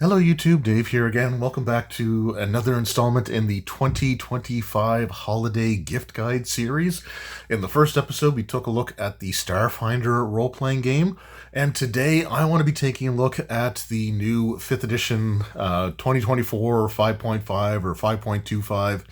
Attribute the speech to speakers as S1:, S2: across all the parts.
S1: Hello YouTube, Dave here again. Welcome back to another installment in the 2025 Holiday Gift Guide series. In the first episode, we took a look at the Starfinder role-playing game, and today I want to be taking a look at the new 5th edition 2024 5.5 or 5.25,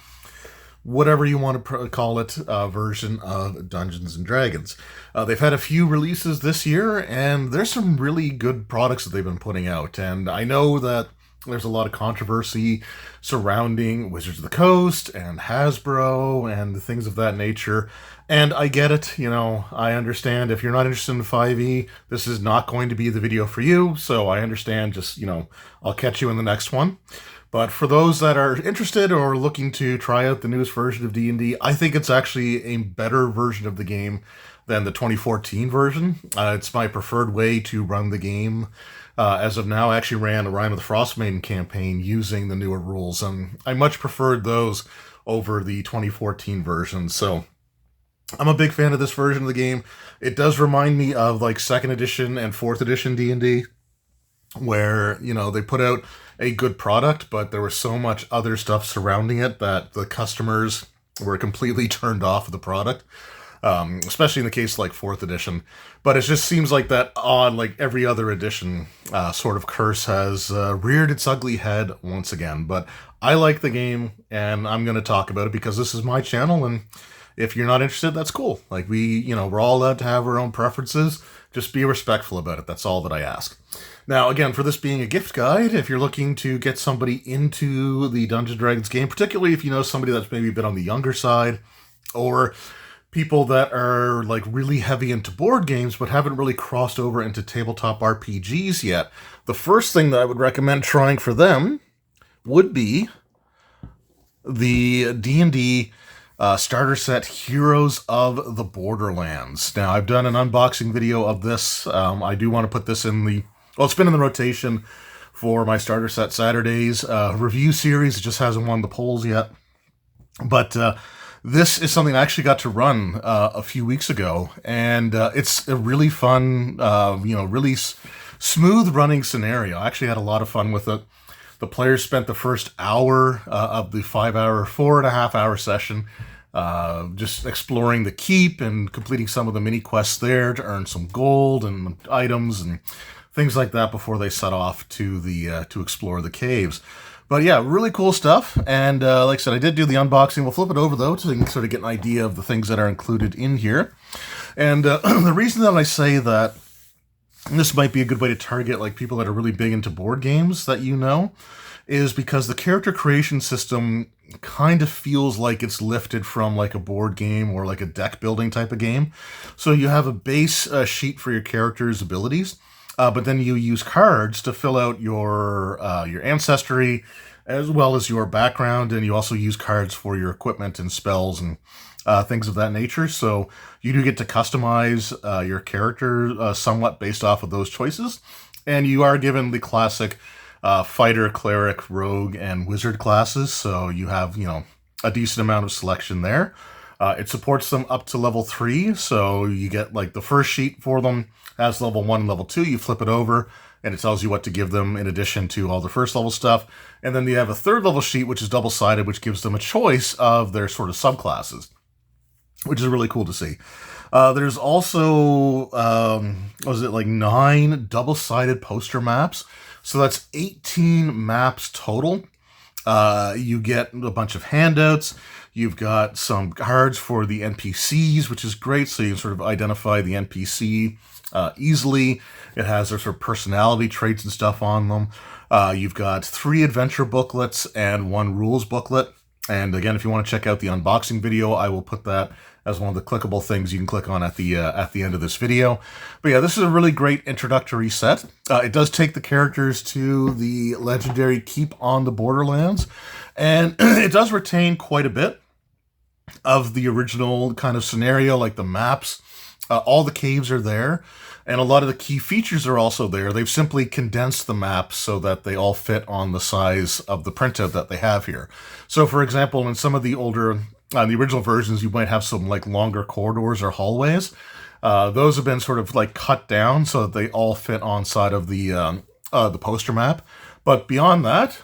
S1: whatever you want to call it, version of Dungeons & Dragons. They've had a few releases this year, and there's some really good products that they've been putting out. And I know that there's a lot of controversy surrounding Wizards of the Coast and Hasbro and things of that nature. And I get it, I understand if you're not interested in 5e, this is not going to be the video for you. So I understand, just, I'll catch you in the next one. But for those that are interested or looking to try out the newest version of D&D, I think it's actually a better version of the game than the 2014 version. It's my preferred way to run the game. As of now, I actually ran a Rime of the Frostmaiden campaign using the newer rules, and I much preferred those over the 2014 version. So I'm a big fan of this version of the game. It does remind me of like 2nd edition and 4th edition D&D, where, they put out a good product, but there was so much other stuff surrounding it that the customers were completely turned off of the product, especially in the case like 4th edition. But it just seems like that on like every other edition sort of curse has reared its ugly head once again. But I like the game, and I'm going to talk about it because this is my channel, and if you're not interested, that's cool. Like we're all allowed to have our own preferences. Just be respectful about it. That's all that I ask. Now, again, for this being a gift guide, if you're looking to get somebody into the Dungeons & Dragons game, particularly if you know somebody that's maybe a bit on the younger side, or people that are like really heavy into board games but haven't really crossed over into tabletop RPGs yet, the first thing that I would recommend trying for them would be the D&D starter set Heroes of the Borderlands. Now, I've done an unboxing video of this. I do want to put this in the... Well, it's been in the rotation for my starter set Saturdays review series. It just hasn't won the polls yet. But this is something I actually got to run a few weeks ago. And it's a really fun, really smooth running scenario. I actually had a lot of fun with it. The players spent the first hour of the 4.5-hour session just exploring the keep and completing some of the mini quests there to earn some gold and items and things like that before they set off to the to explore the caves. But yeah, really cool stuff. And like I said, I did do the unboxing. We'll flip it over though, so you can sort of get an idea of the things that are included in here. And the reason that I say that this might be a good way to target like people that are really big into board games that is because the character creation system kind of feels like it's lifted from like a board game or like a deck building type of game. So you have a base sheet for your character's abilities, but then you use cards to fill out your ancestry as well as your background, and you also use cards for your equipment and spells and things of that nature. So you do get to customize your character somewhat based off of those choices, and you are given the classic fighter, cleric, rogue, and wizard classes. So you have, a decent amount of selection there. It supports them up to level 3. So you get like the first sheet for them has level 1 and level 2. You flip it over and it tells you what to give them in addition to all the first level stuff. And then you have a 3rd level sheet, which is double-sided, which gives them a choice of their sort of subclasses, which is really cool to see. There's also, 9 double-sided poster maps. So that's 18 maps total. You get a bunch of handouts. You've got some cards for the NPCs, which is great. So you can sort of identify the NPC easily. It has their sort of personality traits and stuff on them. You've got 3 adventure booklets and 1 rules booklet. And again, if you want to check out the unboxing video, I will put that as one of the clickable things you can click on at the end of this video. But yeah, this is a really great introductory set. It does take the characters to the legendary keep on the Borderlands, and it does retain quite a bit of the original kind of scenario, like the maps. All the caves are there, and a lot of the key features are also there. They've simply condensed the maps so that they all fit on the size of the printout that they have here. So, for example, in some of the older, the original versions, you might have some like longer corridors or hallways. Those have been sort of like cut down so that they all fit on side of the poster map. But beyond that,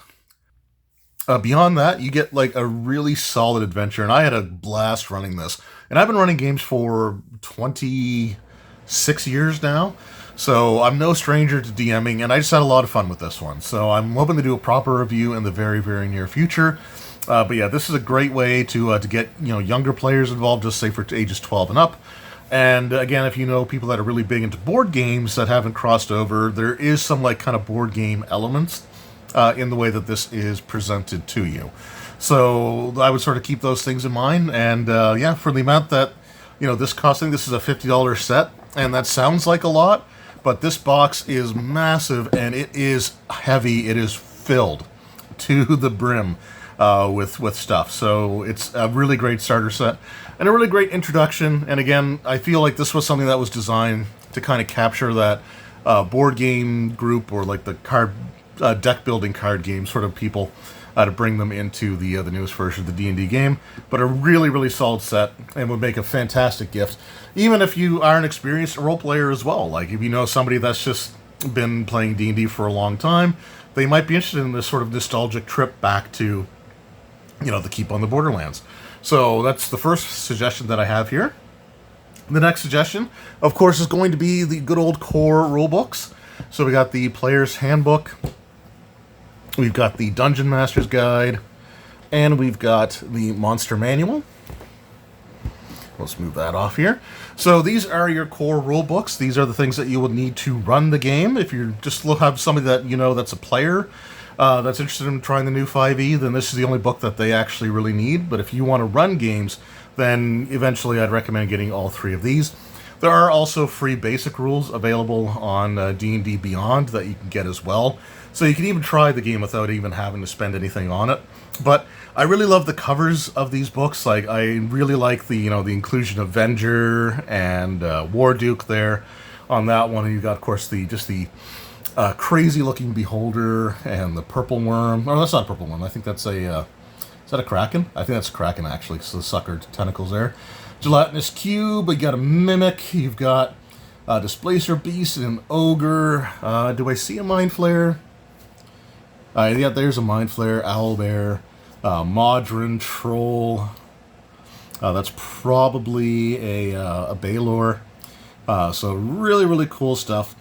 S1: you get like a really solid adventure, and I had a blast running this. And I've been running games for 26 years now, so I'm no stranger to DMing, and I just had a lot of fun with this one. So I'm hoping to do a proper review in the very, very near future. But yeah, this is a great way to get younger players involved, just say for ages 12 and up. And again, if you know people that are really big into board games that haven't crossed over, there is some like kind of board game elements in the way that this is presented to you. So I would sort of keep those things in mind. And yeah, for the amount that this costing, this is a $50 set, and that sounds like a lot, but this box is massive and it is heavy. It is filled to the brim with stuff. So it's a really great starter set and a really great introduction. And again, I feel like this was something that was designed to kind of capture that board game group, or like the card deck building card game sort of people, to bring them into the newest version of the D&D game. But a really, really solid set, and would make a fantastic gift, even if you are an experienced role player as well. Like if you know somebody that's just been playing D&D for a long time, they might be interested in this sort of nostalgic trip back to the keep on the Borderlands. So that's the first suggestion that I have here. The next suggestion, of course, is going to be the good old core rulebooks. So we got the Player's Handbook, we've got the Dungeon Master's Guide, and we've got the Monster Manual. Let's move that off here. So these are your core rule books. These are the things that you will need to run the game. If you just have somebody that that's a player that's interested in trying the new 5e, then this is the only book that they actually really need. But if you want to run games, then eventually I'd recommend getting all three of these. There are also free basic rules available on D&D Beyond that you can get as well. So you can even try the game without even having to spend anything on it. But I really love the covers of these books. Like I really like the the inclusion of Venger and Warduke there on that one. And you got, of course, the crazy looking Beholder and the Purple Worm. Oh, that's not a Purple Worm. I think that's a is that a Kraken? I think that's a Kraken actually. So the sucker tentacles there. Gelatinous Cube. You got a Mimic. You've got Displacer Beast and an Ogre. Do I see a Mind Flayer? Yeah, there's a Mind Flayer, Owlbear, Modron, Troll. That's probably a Baylor. So really, really cool stuff.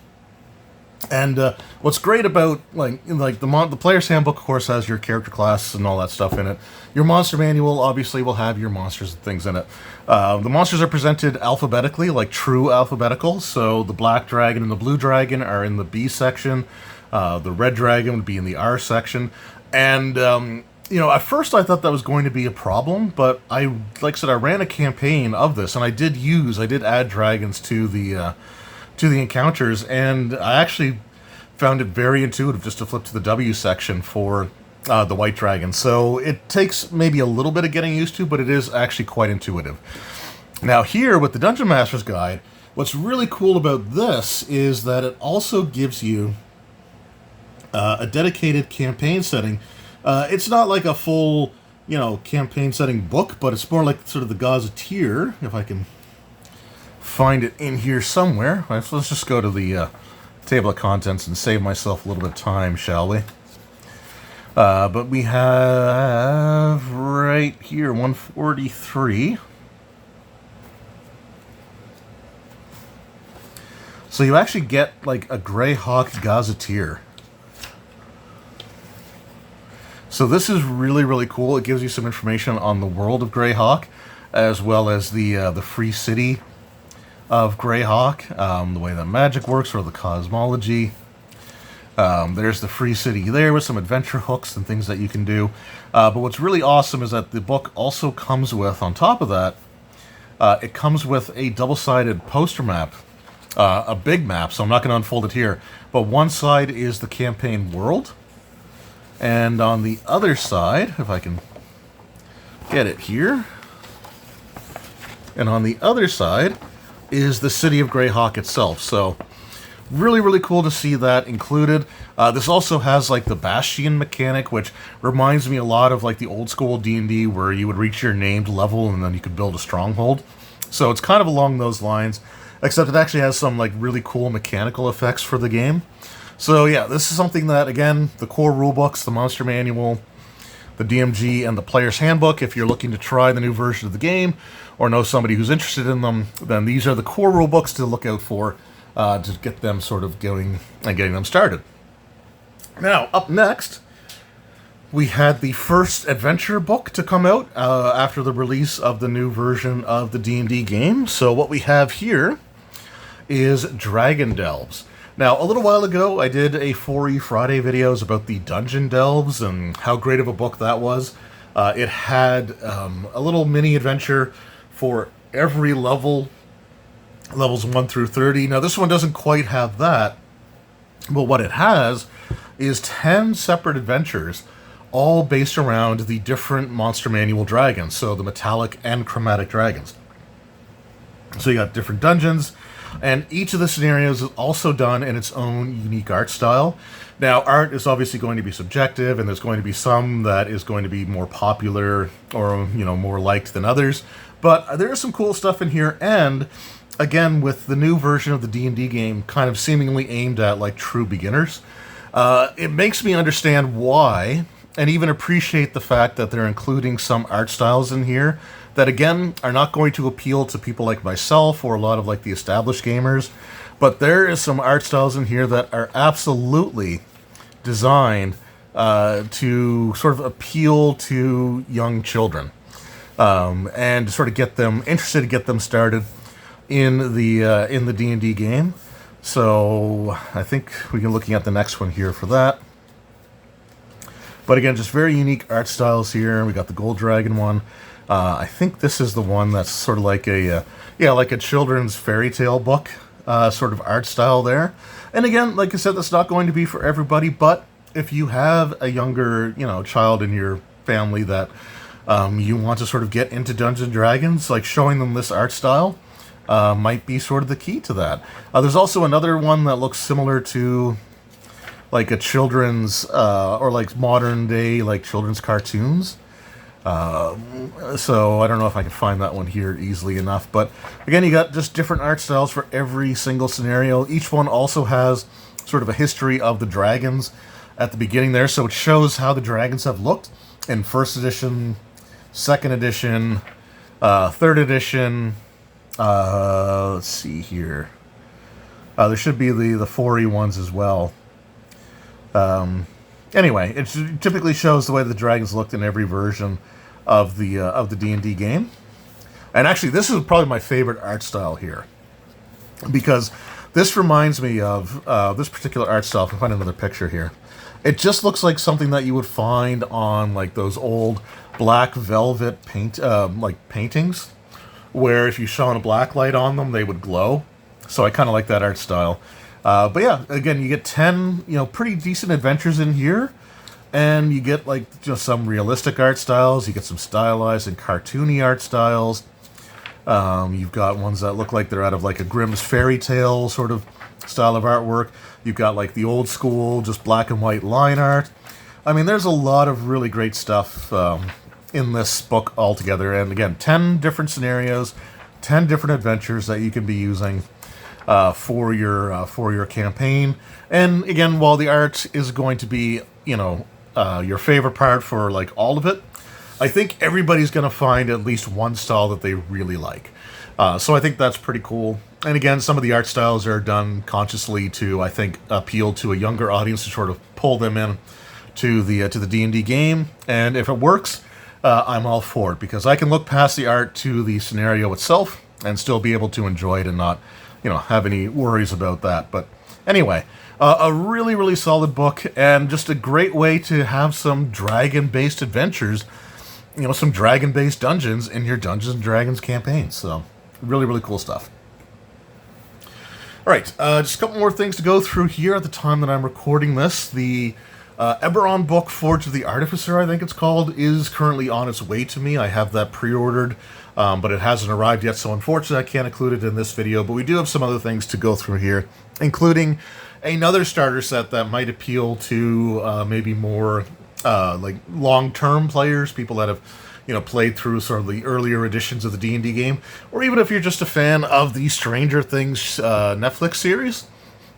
S1: And what's great about the Player's Handbook, of course, has your character class and all that stuff in it. Your Monster Manual obviously will have your monsters and things in it. The monsters are presented alphabetically, like true alphabetical. So the Black Dragon and the Blue Dragon are in the B section. The Red Dragon would be in the R section. And at first I thought that was going to be a problem, but like I said, I ran a campaign of this, and I did add dragons to the encounters, and I actually found it very intuitive just to flip to the W section for the White Dragon. So it takes maybe a little bit of getting used to, but it is actually quite intuitive. Now here with the Dungeon Master's Guide, what's really cool about this is that it also gives you a dedicated campaign setting. It's not like a full, campaign setting book, but it's more like sort of the Gazetteer, if I can find it in here somewhere. All right, so let's just go to the table of contents and save myself a little bit of time, shall we? But we have right here 143. So you actually get like a Greyhawk Gazetteer. So this is really, really cool. It gives you some information on the world of Greyhawk, as well as the free city of Greyhawk, the way that magic works, or the cosmology. There's the free city there with some adventure hooks and things that you can do. But what's really awesome is that the book also comes with, on top of that, it comes with a double-sided poster map, a big map, so I'm not going to unfold it here. But one side is the campaign world, and on the other side, if I can get it here, and on the other side is the city of Greyhawk itself. So really, really cool to see that included. This also has like the Bastion mechanic, which reminds me a lot of like the old school D&D where you would reach your named level and then you could build a stronghold. So it's kind of along those lines, except it actually has some like really cool mechanical effects for the game. So yeah, this is something that, again, the core rulebooks, the monster manual, the DMG, and the player's handbook, if you're looking to try the new version of the game or know somebody who's interested in them, then these are the core rulebooks to look out for to get them sort of going and getting them started. Now, up next, we had the first adventure book to come out after the release of the new version of the D&D game. So what we have here is Dragon Delves. Now, a little while ago, I did a 4E Friday videos about the Dungeon Delves and how great of a book that was. It had a little mini adventure for every level, levels 1 through 30. Now, this one doesn't quite have that, but what it has is 10 separate adventures, all based around the different Monster Manual dragons, so the metallic and chromatic dragons. So you got different dungeons, and each of the scenarios is also done in its own unique art style. Now, art is obviously going to be subjective, and there's going to be some that is going to be more popular or, more liked than others. But there is some cool stuff in here, and again, with the new version of the D&D game kind of seemingly aimed at, like, true beginners, it makes me understand why, and even appreciate the fact that they're including some art styles in here that, again, are not going to appeal to people like myself or a lot of, like, the established gamers. But there is some art styles in here that are absolutely designed to sort of appeal to young children and to sort of get them interested, to get them started in the D&D game. So I think we can looking at the next one here for that. But again, just very unique art styles here. We got the Gold Dragon one. I think this is the one that's sort of like like a children's fairy tale book sort of art style there. And again, like I said, that's not going to be for everybody, but if you have a younger, child in your family that you want to sort of get into Dungeons & Dragons, like showing them this art style might be sort of the key to that. There's also another one that looks similar to like a children's or like modern day like children's cartoons. So I don't know if I can find that one here easily enough, but again, you got just different art styles for every single scenario. Each one also has sort of a history of the dragons at the beginning there, so it shows how the dragons have looked in first edition, second edition, third edition. Let's see here. There should be the 4E ones as well. Anyway, it typically shows the way the dragons looked in every version of the D&D game. And actually, this is probably my favorite art style here, because this reminds me of this particular art style. If I can find another picture here, it just looks like something that you would find on like those old black velvet paintings, where if you shone a black light on them, they would glow. So I kind of like that art style. But yeah, again, you get 10, pretty decent adventures in here, and you get like just some realistic art styles. You get some stylized and cartoony art styles. You've got ones that look like they're out of like a Grimm's fairy tale sort of style of artwork. You've got like the old school, just black and white line art. I mean, there's a lot of really great stuff in this book altogether. And again, 10 different scenarios, 10 different adventures that you can be using for your campaign. And again, while the art is going to be, your favorite part for like all of it, I think everybody's going to find at least one style that they really like. So I think that's pretty cool. And again, some of the art styles are done consciously to, I think, appeal to a younger audience, to sort of pull them in to the D&D game. And if it works, I'm all for it, because I can look past the art to the scenario itself and still be able to enjoy it and not, have any worries about that. But anyway, a really, really solid book, and just a great way to have some dragon-based adventures, some dragon-based dungeons in your Dungeons & Dragons campaign. So really, really cool stuff. All right, just a couple more things to go through here at the time that I'm recording this. The Eberron book, Forge of the Artificer, I think it's called, is currently on its way to me. I have that pre-ordered, but it hasn't arrived yet, so unfortunately I can't include it in this video. But we do have some other things to go through here, including another starter set that might appeal to maybe more like long-term players, people that have played through sort of the earlier editions of the D&D game, or even if you're just a fan of the Stranger Things Netflix series.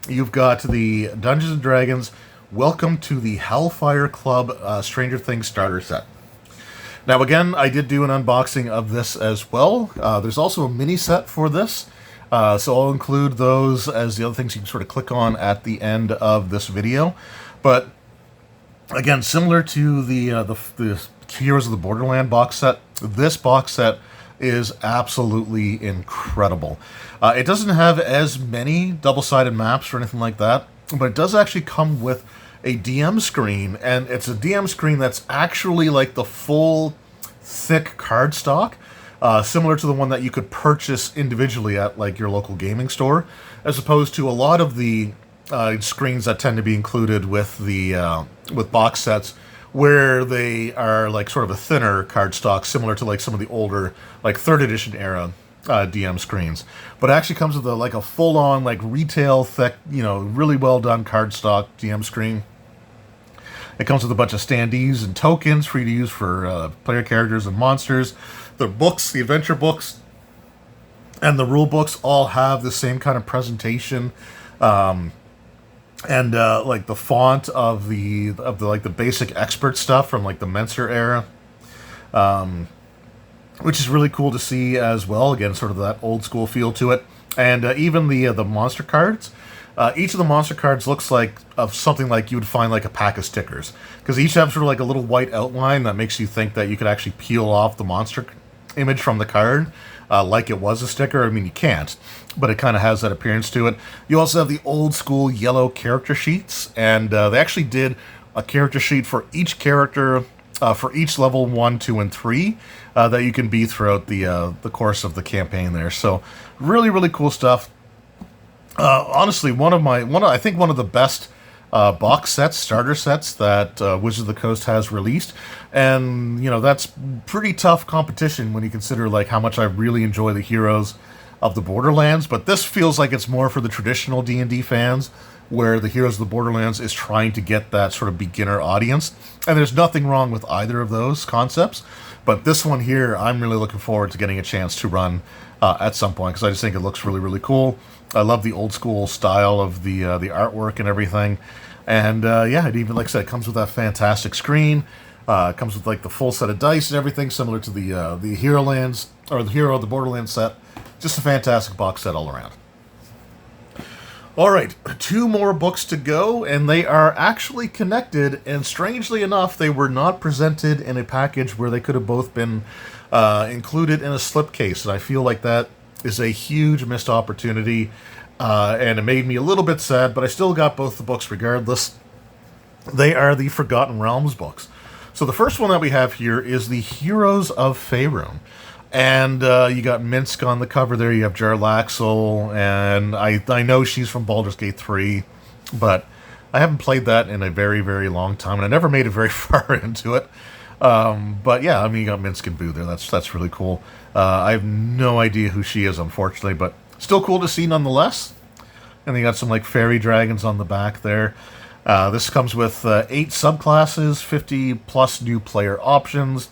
S1: you've got the Dungeons and Dragons Welcome to the Hellfire Club Stranger Things starter set. Now, again, I did do an unboxing of this as well. There's also a mini set for this, so I'll include those as the other things you can sort of click on at the end of this video. But again, similar to the Heroes of the Borderland box set, this box set is absolutely incredible. It doesn't have as many double-sided maps or anything like that, but it does actually come with a DM screen, and it's a DM screen that's actually like the full thick cardstock, similar to the one that you could purchase individually at like your local gaming store, as opposed to a lot of the screens that tend to be included with the with box sets, where they are like sort of a thinner cardstock, similar to like some of the older like 3rd edition era DM screens. But it actually comes with like a full-on like retail thick, really well done cardstock DM screen. It comes with a bunch of standees and tokens for you to use for player characters and monsters. The books, the adventure books, and the rule books all have the same kind of presentation, and like the font of the like the basic expert stuff from like the Menser era. Which is really cool to see as well. Again, sort of that old school feel to it. And even the monster cards. Each of the monster cards looks like of something like you would find like a pack of stickers. Because each have sort of like a little white outline that makes you think that you could actually peel off the monster image from the card like it was a sticker. I mean, you can't, but it kind of has that appearance to it. You also have the old school yellow character sheets. And they actually did a character sheet for each character for each level 1, 2, and 3 that you can be throughout the course of the campaign there. So really, really cool stuff. Honestly, I think one of the best box sets, starter sets that Wizards of the Coast has released, and that's pretty tough competition when you consider like how much I really enjoy the Heroes of the Borderlands. But this feels like it's more for the traditional D&D fans, where the Heroes of the Borderlands is trying to get that sort of beginner audience. And there's nothing wrong with either of those concepts. But this one here, I'm really looking forward to getting a chance to run at some point, because I just think it looks really, really cool. I love the old school style of the artwork and everything. And yeah, it even, like I said, it comes with that fantastic screen. It comes with like the full set of dice and everything, similar to the Herolands, or the Hero of the Borderlands set. Just a fantastic box set all around. All right, 2 more books to go, and they are actually connected, and strangely enough, they were not presented in a package where they could have both been included in a slipcase, and I feel like that is a huge missed opportunity, and it made me a little bit sad, but I still got both the books regardless. They are the Forgotten Realms books. So the first one that we have here is the Heroes of Faerûn. And you got Minsk on the cover there. You have Jarlaxle, and I know she's from Baldur's Gate 3, but I haven't played that in a very, very long time, and I never made it very far into it. But yeah, I mean, you got Minsk and Boo there. That's really cool. I have no idea who she is, unfortunately, but still cool to see nonetheless. And you got some like fairy dragons on the back there. This comes with 8 subclasses, 50 plus new player options,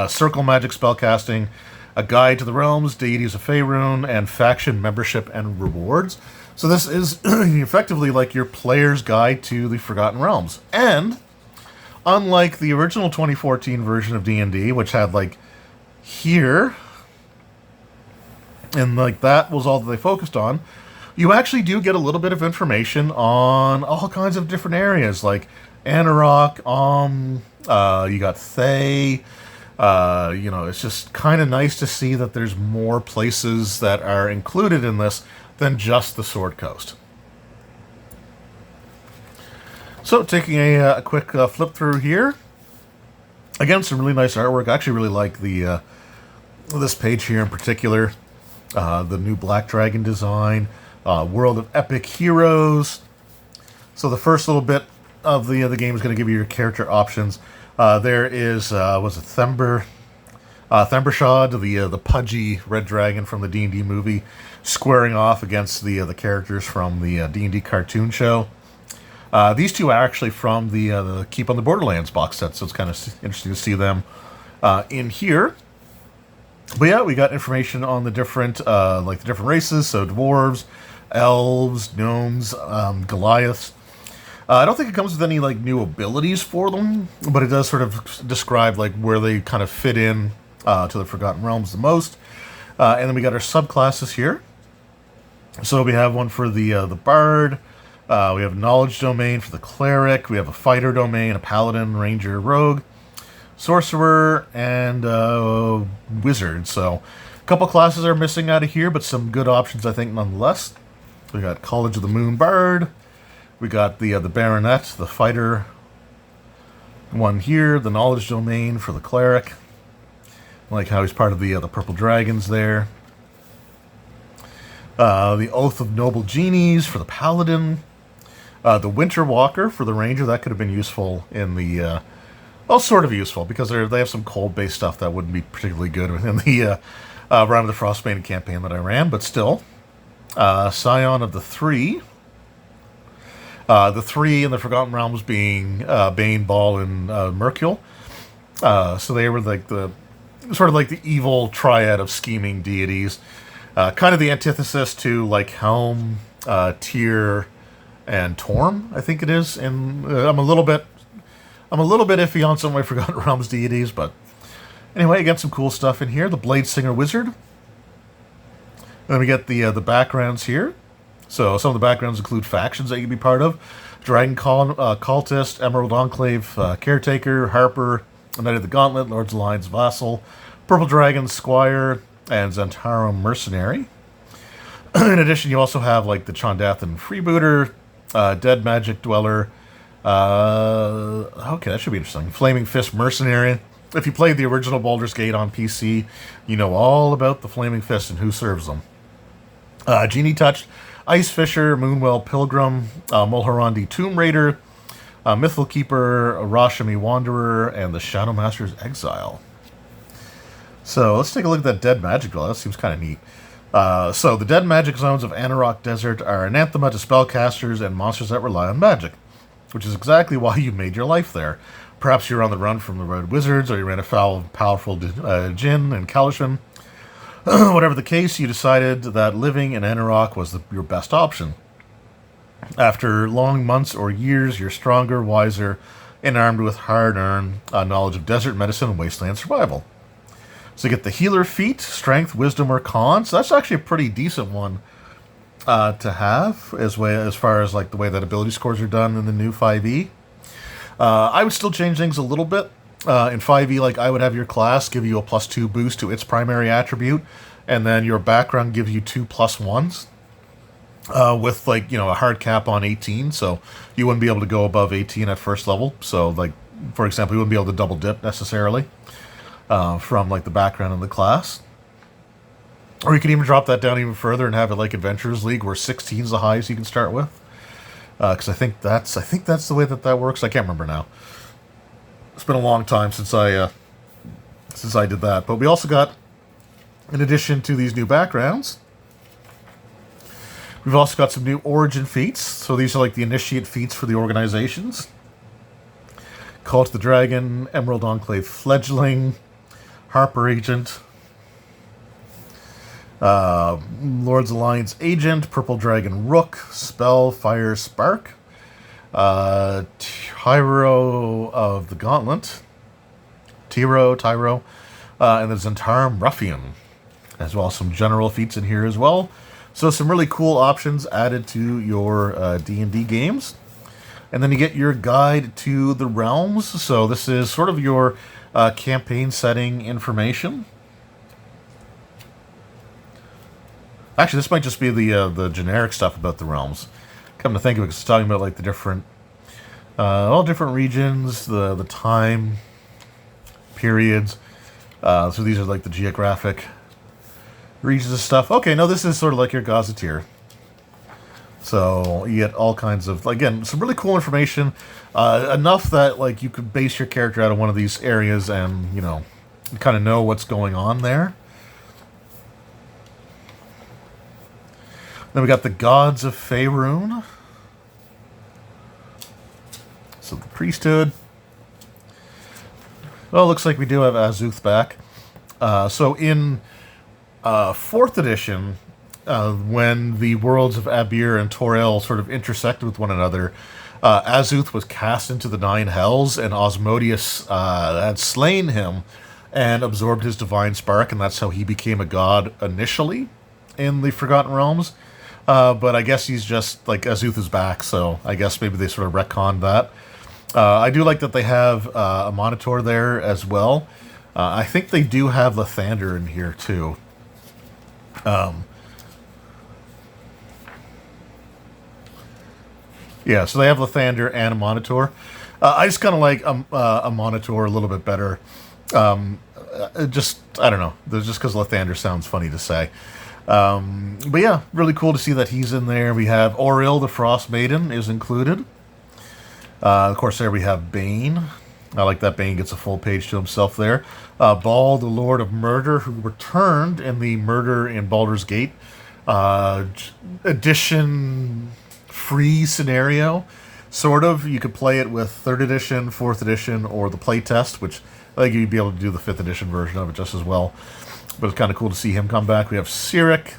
S1: circle magic spellcasting, a guide to the realms, deities of Faerûn, and faction membership and rewards. So this is effectively like your player's guide to the Forgotten Realms. And unlike the original 2014 version of D&D, which had like here, and like that was all that they focused on, you actually do get a little bit of information on all kinds of different areas, like Anarok, you got Thay. It's just kind of nice to see that there's more places that are included in this than just the Sword Coast. So, taking a quick flip through here. Again, some really nice artwork. I actually really like the this page here in particular. The new Black Dragon design. World of Epic Heroes. So the first little bit of the game is going to give you your character options. There is, was it Thembershad, the pudgy red dragon from the D&D movie, squaring off against the characters from the D&D cartoon show. These two are actually from the Keep on the Borderlands box set, so it's kind of interesting to see them in here. But yeah, we got information on the different the different races, so dwarves, elves, gnomes, Goliaths. I don't think it comes with any like new abilities for them, but it does sort of describe like where they kind of fit in to the Forgotten Realms the most. And then we got our subclasses here. So we have one for the bard. We have knowledge domain for the cleric. We have a fighter domain, a paladin, ranger, rogue, sorcerer, and wizard. So a couple classes are missing out of here, but some good options I think nonetheless. We got College of the Moon bard. We got the baronet, the fighter one here, the knowledge domain for the cleric. I like how he's part of the purple dragons there. The Oath of Noble Genies for the paladin. The Winter Walker for the ranger. That could have been useful in the well, sort of useful because they have some cold-based stuff that wouldn't be particularly good in the Realm of the Frostbane campaign that I ran, but still. Scion of the Three. The three in the Forgotten Realms being Bane, Baal, and Mercule. So they were like the sort of like the evil triad of scheming deities. Kind of the antithesis to like Helm, Tyr, and Torm, I think it is. And I'm a little bit iffy on some of my Forgotten Realms deities, but anyway, again, some cool stuff in here. The Blade Singer Wizard. And then we get the backgrounds here. So some of the backgrounds include factions that you can be part of. Dragon Cultist, Emerald Enclave, Caretaker, Harper, Knight of the Gauntlet, Lord's Alliance Vassal, Purple Dragon Squire, and Zantaro Mercenary. In addition, you also have like the Chondathan Freebooter, Dead Magic Dweller. Okay, that should be interesting. Flaming Fist Mercenary. If you played the original Baldur's Gate on PC, you know all about the Flaming Fist and who serves them. Genie Touch, Ice Fisher, Moonwell Pilgrim, Mulhorandi Tomb Raider, Mythal Keeper, Rashami Wanderer, and the Shadowmaster's Exile. So let's take a look at that Dead Magic Dweller. That seems kind of neat. So the Dead Magic Zones of Anarok Desert are anathema to spellcasters and monsters that rely on magic, which is exactly why you made your life there. Perhaps you're on the run from the Red Wizards, or you ran afoul of powerful Jinn and Kalishan. Whatever the case, you decided that living in Anarok was your best option. After long months or years, you're stronger, wiser, and armed with hard-earned knowledge of desert medicine and wasteland survival. So you get the Healer feat, Strength, Wisdom, or Con. So that's actually a pretty decent one to have, as far as like the way that ability scores are done in the new 5e. I would still change things a little bit. In 5e, like I would have your class give you a +2 boost to its primary attribute, and then your background gives you 2 +1s. With like, a hard cap on 18, so you wouldn't be able to go above 18 at first level. So like, for example, you wouldn't be able to double dip necessarily from like the background of the class. Or you can even drop that down even further and have it like Adventurers League, where 16 is the highest you can start with. Because I think that's the way that works. I can't remember now. It's been a long time since I did that. But we also got, in addition to these new backgrounds, we've also got some new origin feats. So these are like the initiate feats for the organizations. Call to the Dragon, Emerald Enclave Fledgling, Harper Agent, Lord's Alliance Agent, Purple Dragon Rook, Spell, Fire, Spark, Tyro of the Gauntlet, Tyro, and the Zentarum Ruffian, as well as some general feats in here as well. So some really cool options added to your D&D games. And then you get your guide to the realms. So this is sort of your campaign setting information. Actually, this might just be the generic stuff about the realms. Come to think of it, 'cause it's talking about like the different, all different regions, the time periods. So these are like the geographic regions and stuff. Okay, no, this is sort of like your Gazetteer. So you get all kinds of, again, some really cool information. Enough that like you could base your character out of one of these areas and, kind of know what's going on there. Then we got the Gods of Faerûn. So the priesthood. Well, it looks like we do have Azuth back. So in 4th edition, when the worlds of Abir and Toril sort of intersected with one another, Azuth was cast into the Nine Hells, and Osmodius had slain him and absorbed his divine spark, and that's how he became a god initially in the Forgotten Realms. But I guess he's just, like, Azuth is back, so I guess maybe they sort of retconned that. I do like that they have a Monitor there as well. I think they do have Lathander in here, too. Yeah, so they have Lathander and a Monitor. I just kind of like a Monitor a little bit better. I don't know. Just because Lathander sounds funny to say. But yeah, really cool to see that he's in there. We have Auril, the Frost Maiden, is included. Of course, there we have Bane. I like that Bane gets a full page to himself there. Baal, the Lord of Murder, who returned in the Murder in Baldur's Gate edition free scenario. Sort of. You could play it with 3rd edition, 4th edition, or the playtest, which I think you'd be able to do the 5th edition version of it just as well. But it's kind of cool to see him come back. We have Cyric.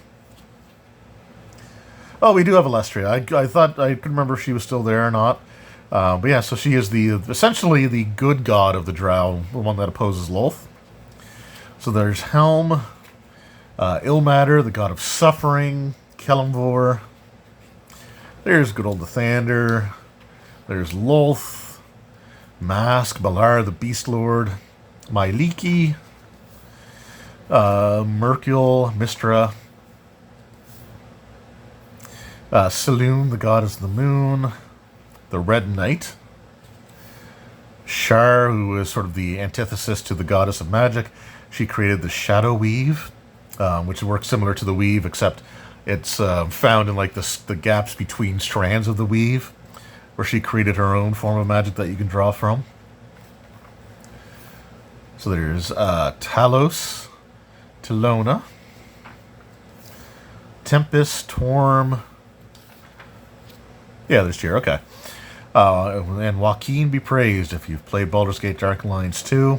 S1: Oh, we do have Alestria. I thought I couldn't remember if she was still there or not. But yeah, so she is essentially the good god of the Drow, the one that opposes Lolth. So there's Helm, Ilmater, the god of suffering, Kelemvor. There's good old Lathander. There's Lolth, Mask, Balar, the Beast Lord, Myliki, Mercule, Mistra, Saloon, the goddess of the moon, the Red Knight, Shar, who is sort of the antithesis to the goddess of magic. She created the Shadow Weave, which works similar to the Weave, except it's found in like the gaps between strands of the Weave, where she created her own form of magic that you can draw from. So there's Talos, Telona, Tempest, Torm. Yeah, there's Tyr, okay. And Joaquin be praised. If you've played Baldur's Gate Dark Alliance 2,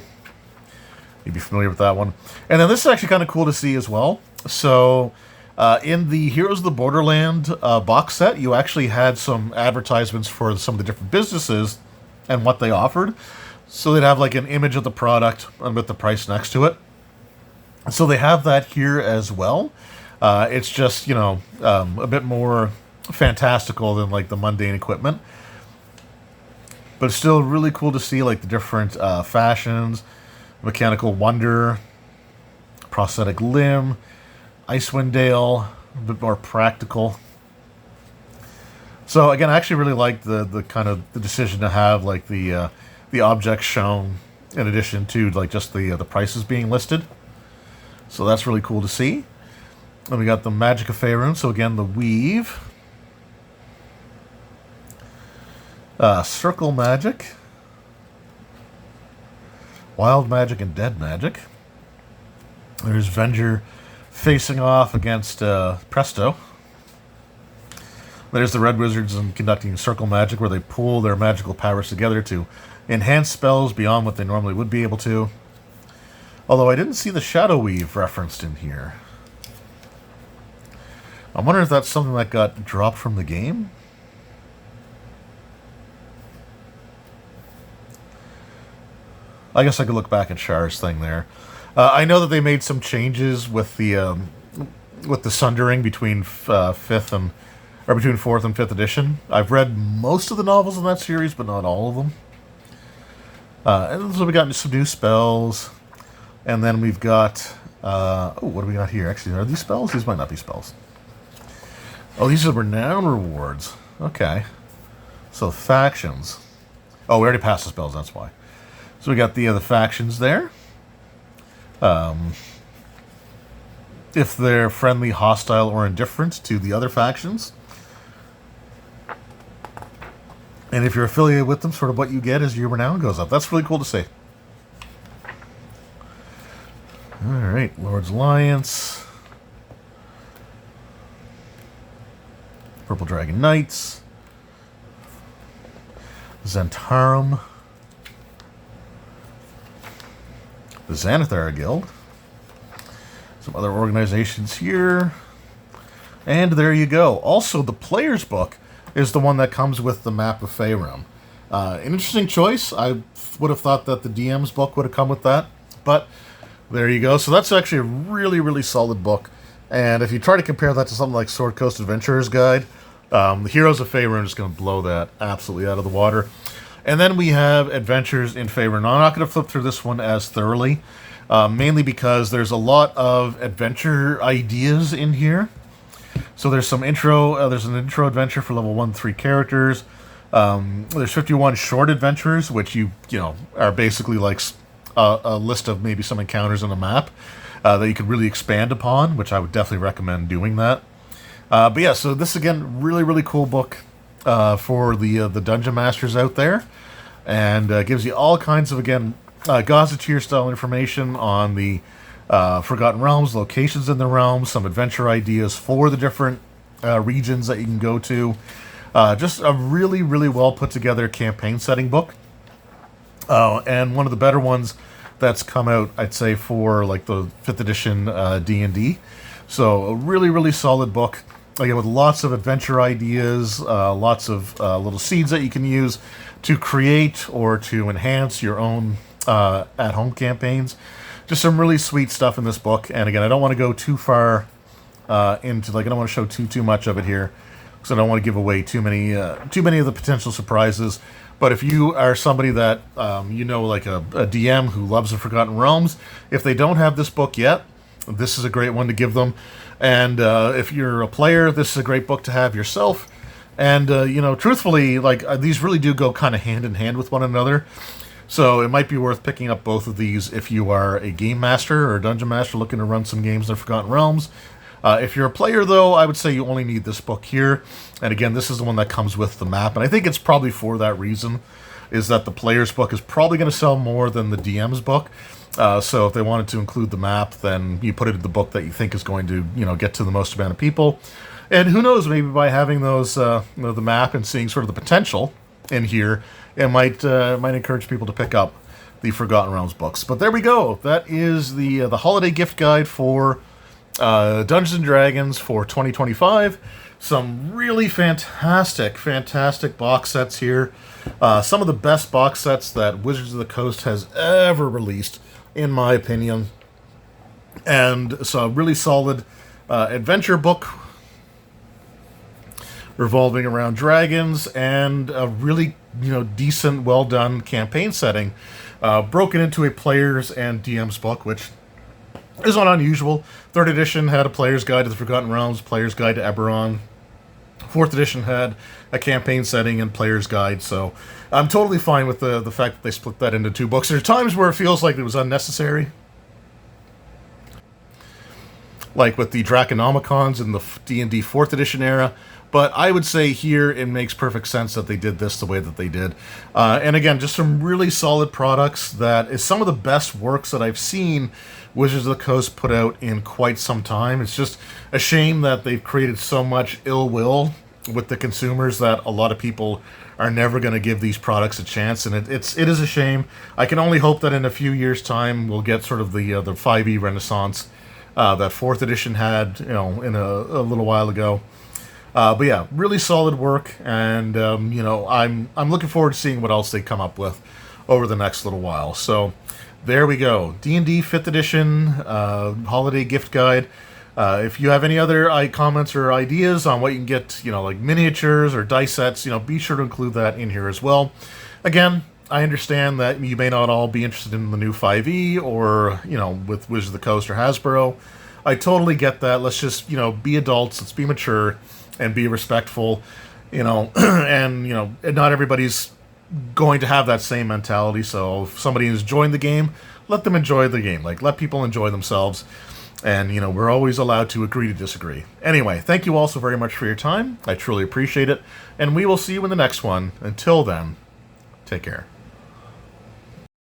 S1: you'd be familiar with that one. And then this is actually kind of cool to see as well. So, in the Heroes of the Borderland box set, you actually had some advertisements for some of the different businesses and what they offered. So they'd have like an image of the product and with the price next to it. So they have that here as well. It's just, a bit more fantastical than like the mundane equipment. But it's still really cool to see like the different fashions, Mechanical Wonder, Prosthetic Limb, Icewind Dale, a bit more practical. So again, I actually really like the kind of the decision to have like the objects shown in addition to like just the prices being listed. So that's really cool to see. Then we got the Magic of Faerûn. So again, the Weave. Circle Magic. Wild Magic and Dead Magic. There's Venger facing off against Presto. There's the Red Wizards conducting Circle Magic, where they pool their magical powers together to enhance spells beyond what they normally would be able to. Although I didn't see the Shadow Weave referenced in here. I'm wondering if that's something that got dropped from the game. I guess I could look back at Shar's thing there. I know that they made some changes with the sundering between between 4th and 5th edition. I've read most of the novels in that series, but not all of them. And so we got some new spells, and then we've got what do we got here? Actually, are these spells? These might not be spells. Oh, these are renown rewards. Okay, so factions. Oh, we already passed the spells. That's why. So we got the factions there. If they're friendly, hostile, or indifferent to the other factions. And if you're affiliated with them, sort of what you get as your renown goes up. That's really cool to see. Alright, Lord's Alliance. Purple Dragon Knights. Zentarum. The Xanathar Guild. Some other organizations here. And there you go. Also, the player's book is the one that comes with the map of Faerûn. An interesting choice. I would have thought that the DM's book would have come with that, but there you go. So that's actually a really, really solid book. And if you try to compare that to something like Sword Coast Adventurer's Guide, the Heroes of Faerûn is going to blow that absolutely out of the water. And then we have Adventures in Faerûn. I'm not going to flip through this one as thoroughly, mainly because there's a lot of adventure ideas in here. So there's some intro. There's an intro adventure for level 1-3 characters. There's 51 short adventures, which you know are basically like a list of maybe some encounters on the map that you could really expand upon, which I would definitely recommend doing that. But yeah, so this again, really, really cool book for the dungeon masters out there, and gives you all kinds of, again, Gazetteer style information on the Forgotten Realms, locations in the realms, some adventure ideas for the different regions that you can go to. Just a really, really well put together campaign setting book, and one of the better ones that's come out, I'd say, for like the 5th edition D&D. So a really, really solid book. Again, with lots of adventure ideas, lots of little seeds that you can use to create or to enhance your own at-home campaigns. Just some really sweet stuff in this book. And again, I don't want to go too far into, like, I don't want to show too much of it here, because I don't want to give away too many of the potential surprises. But if you are somebody that, you know, like a DM who loves the Forgotten Realms, if they don't have this book yet, this is a great one to give them. And if you're a player, this is a great book to have yourself. And, you know, truthfully, like, these really do go kind of hand in hand with one another. So it might be worth picking up both of these if you are a game master or a dungeon master looking to run some games in the Forgotten Realms. If you're a player, though, I would say you only need this book here. And again, this is the one that comes with the map. And I think it's probably for that reason, is that the player's book is probably going to sell more than the DM's book. So if they wanted to include the map, then you put it in the book that you think is going to, you know, get to the most amount of people. And who knows, maybe by having those, you know, the map and seeing sort of the potential in here, it might encourage people to pick up the Forgotten Realms books. But there we go. That is the holiday gift guide for Dungeons & Dragons for 2025. Some really fantastic box sets here. Some of the best box sets that Wizards of the Coast has ever released, in my opinion. And so a really solid adventure book revolving around dragons, and a really, you know, decent, well-done campaign setting broken into a player's and DM's book, which is not unusual. 3rd edition had a player's guide to the Forgotten Realms, player's guide to Eberron. 4th edition had a campaign setting and player's guide, so I'm totally fine with the fact that they split that into 2 books. There's times where it feels like it was unnecessary, like with the Draconomicons in the D&D 4th edition era, but I would say here it makes perfect sense that they did this the way that they did. And again, just some really solid products that is some of the best works that I've seen Wizards of the Coast put out in quite some time. It's just a shame that they've created so much ill will with the consumers that a lot of people are never going to give these products a chance, and it is a shame. I can only hope that in a few years' time we'll get sort of the 5e renaissance that 4th edition had, you know, in a little while ago. But yeah, really solid work, and you know, I'm looking forward to seeing what else they come up with over the next little while. So there we go, D&D 5th edition holiday gift guide. If you have any other comments or ideas on what you can get, you know, like miniatures or dice sets, you know, be sure to include that in here as well. Again, I understand that you may not all be interested in the new 5e or, you know, with Wizards of the Coast or Hasbro. I totally get that. Let's just, you know, be adults, let's be mature, and be respectful, you know, and, you know, not everybody's going to have that same mentality. So if somebody is enjoying the game, let them enjoy the game. Like, let people enjoy themselves. And, you know, we're always allowed to agree to disagree. Anyway, thank you all so very much for your time. I truly appreciate it. And we will see you in the next one. Until then, take care.